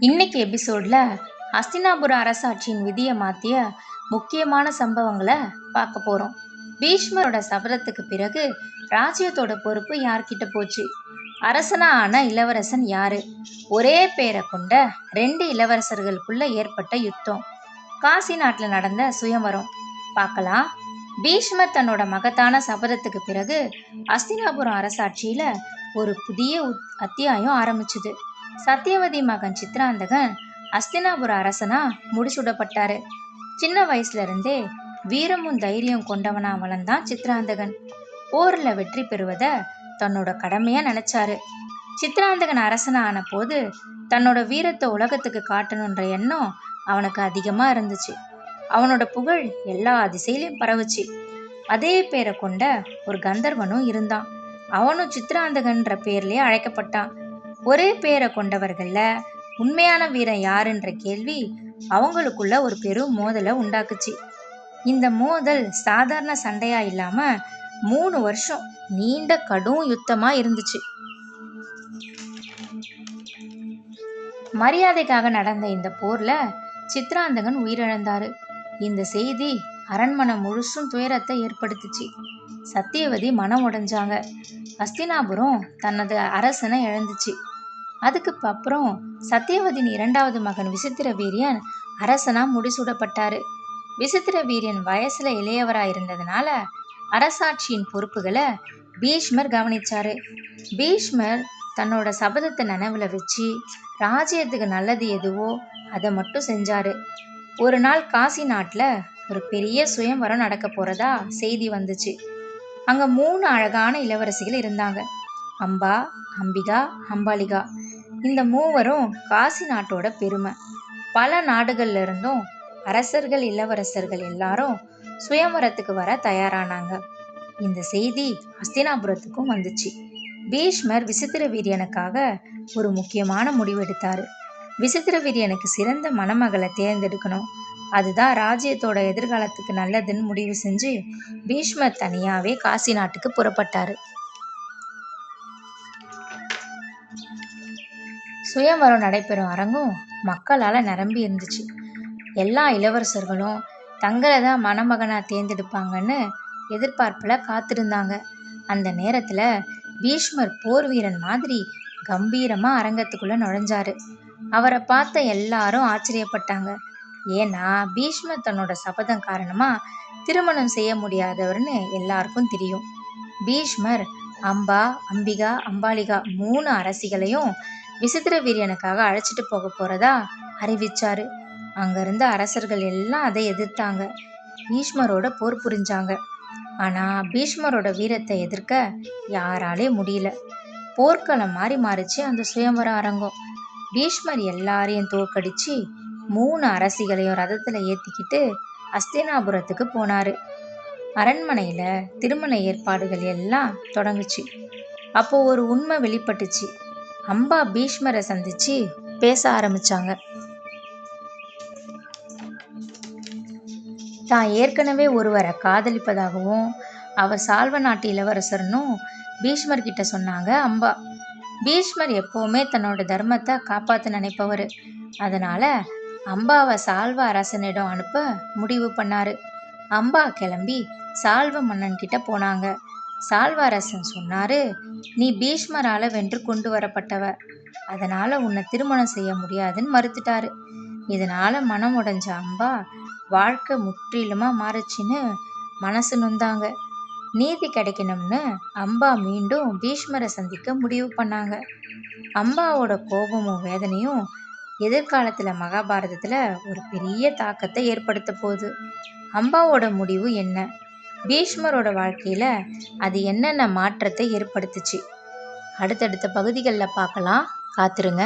இன்னைக்கு எபிசோட்ல ஹஸ்தினாபுர அரசாட்சியின் விதியை மாற்றிய முக்கியமான சம்பவங்களை பார்க்க போகிறோம். பீஷ்மரோட சபதத்துக்கு பிறகு ராஜ்யத்தோட பொறுப்பு யார்கிட்ட போச்சு? அரசனா ஆன இளவரசன் யாரு? ஒரே பேரை கொண்ட 2 இளவரசர்களுக்குள்ள ஏற்பட்ட யுத்தம், காசி நாட்டில் நடந்த சுயம்வரம் பார்க்கலாம். பீஷ்மர் தன்னோட மகத்தான சபதத்துக்கு பிறகு ஹஸ்தினாபுரம் அரசாட்சியில ஒரு புதிய அத்தியாயம் ஆரம்பிச்சுது. சத்தியவதி மகன் சித்ராந்தகன் ஹஸ்தினாபுர அரசனா முடிசூடப்பட்டாரு. சின்ன வயசுல இருந்தே வீரமும் தைரியம் கொண்டவனா வளர்ந்தான் சித்ராந்தகன். போர்ல வெற்றி பெறுவத தன்னோட கடமையா நினைச்சாரு. சித்ராந்தகன் அரசனா ஆன போது தன்னோட வீரத்தை உலகத்துக்கு காட்டணுன்ற எண்ணம் அவனுக்கு அதிகமா இருந்துச்சு. அவனோட புகழ் எல்லா திசையிலையும் பரவுச்சு. அதே பேரை கொண்ட ஒரு கந்தர்வனும் இருந்தான். அவனும் சித்ராந்தகன்ற பேர்லயே அழைக்கப்பட்டான். ஒரே பேரை கொண்டவர்கள்ல உண்மையான வீரன் யாருன்ற கேள்வி அவங்களுக்குள்ள ஒரு பெரும் மோதலை உண்டாக்குச்சு. இந்த மோதல் சாதாரண சண்டையா இல்லாம 3 வருஷம் நீண்ட கடும் யுத்தமா இருந்துச்சு. மரியாதைக்காக நடந்த இந்த போர்ல சித்ராந்தகன் உயிரிழந்தாரு. இந்த செய்தி அரண்மனை முழுசும் துயரத்தை ஏற்படுத்துச்சு. சத்தியவதி மனம் உடைஞ்சாங்க. ஹஸ்தினாபுரம் தனது அரசனை இழந்துச்சு. அதுக்கு அப்புறம் சத்தியவதியின் 2வது மகன் விசித்திர வீரியன் அரசனா முடிசூடப்பட்டாரு. விசித்திர வீரியன் வயசுல இளையவரா இருந்ததுனால அரசாட்சியின் பொறுப்புகளை பீஷ்மர் கவனிச்சாரு. பீஷ்மர் தன்னோட சபதத்தை நினைவுல வச்சு ராஜ்யத்துக்கு நல்லது எதுவோ அதை மட்டும் செஞ்சாரு. ஒரு நாள் காசி நாட்டுல ஒரு பெரிய சுயம்வரம் நடக்க போறதா செய்தி வந்துச்சு. அங்க 3 அழகான இளவரசிகள் இருந்தாங்க. அம்பா, அம்பிகா, அம்பாலிகா. இந்த மூவரும் காசி நாட்டோட பெருமை. பல நாடுகள்ல இருந்தும் அரசர்கள், இளவரசர்கள் எல்லாரும் சுயம்வரத்துக்கு வர தயாரானாங்க. இந்த செய்தி ஹஸ்தினாபுரத்துக்கும் வந்துச்சு. பீஷ்மர் விசித்திர வீரியனுக்காக ஒரு முக்கியமான முடிவு எடுத்தாரு. விசித்திர வீரியனுக்கு சிறந்த மணமகளை தேர்ந்தெடுக்கணும். அதுதான் ராஜ்யத்தோட எதிர்காலத்துக்கு நல்லதுன்னு முடிவு செஞ்சு பீஷ்மர் தனியாவே காசி நாட்டுக்கு புறப்பட்டாரு. சுயம்வரம் நடைபெறும் அரங்கும் மக்களால் நிரம்பி இருந்துச்சு. எல்லா இளவரசர்களும் தங்களை தான் மணமகனா தேர்ந்தெடுப்பாங்கன்னு எதிர்பார்ப்பில் காத்திருந்தாங்க. அந்த நேரத்தில் பீஷ்மர் போர் வீரன் மாதிரி கம்பீரமாக அரங்கத்துக்குள்ளே நுழைஞ்சாரு. அவரை பார்த்த எல்லாரும் ஆச்சரியப்பட்டாங்க. ஏன்னா பீஷ்மர் தன்னோட சபதம் காரணமாக திருமணம் செய்ய முடியாதவர்னு எல்லாருக்கும் தெரியும். பீஷ்மர் அம்பா, அம்பிகா, அம்பாலிகா 3 அரசிகளையும் விசித்திர வீரியனுக்காக அழைச்சிட்டு போக போறதா அறிவிச்சாரு. அங்க இருந்த அரசர்கள் எல்லாம் அதை எதிர்த்தாங்க. பீஷ்மரோட போர் புரிஞ்சாங்க. ஆனா பீஷ்மரோட வீரத்தை எதிர்க்க யாராலே முடியல. போர்க்களம் மாறிச்சு அந்த சுயம்வர அரங்கம். பீஷ்மர் எல்லாரையும் தோற்கடிச்சு 3 அரசிகளையும் ரதத்துல ஏத்திக்கிட்டு ஹஸ்தினாபுரத்துக்கு போனாரு. அரண்மனையில திருமண ஏற்பாடுகள் எல்லாம் தொடங்குச்சு. அப்போ ஒரு உண்மை வெளிப்பட்டுச்சு. அம்பா பீஷ்மரை சந்திச்சு பேச ஆரம்பிச்சாங்க. தான் ஏற்கனவே ஒருவரை காதலிப்பதாகவும் அவர் சால்வ நாட்டு இளவரசர்னும் பீஷ்மர் கிட்ட சொன்னாங்க அம்பா. பீஷ்மர் எப்பவுமே தன்னோட தர்மத்தை காப்பாற்ற நினைப்பவர். அதனால அம்பாவை சால்வ அரசனிடம் அனுப்ப முடிவு பண்ணாரு. அம்பா கிளம்பி சால்வ மன்னன் கிட்ட போனாங்க. சால்வ அரசன் சொன்னாரு, நீ பீஷ்மரால வென்று கொண்டு வரப்பட்டவ, அதனால உன்னை திருமணம் செய்ய முடியாதுன்னு மறுத்துட்டாரு. இதனால மனம் உடைஞ்ச அம்பா வாழ்க்கை முற்றிலுமா மாறுச்சுன்னு மனசு நொந்தாங்க. நீதி கிடைக்கணும்னு அம்பா மீண்டும் பீஷ்மரை சந்திக்க முடிவு பண்ணாங்க. அம்பாவோட கோபமும் வேதனையும் எதிர்காலத்துல மகாபாரதத்துல ஒரு பெரிய தாக்கத்தை ஏற்படுத்த போகுது. அம்பாவோட முடிவு என்ன? பீஷ்மரோட வாழ்க்கையில அது என்னென்ன மாற்றத்தை ஏற்படுத்துச்சு? அடுத்தடுத்த பகுதிகளில் பார்க்கலாம். காத்திருங்க.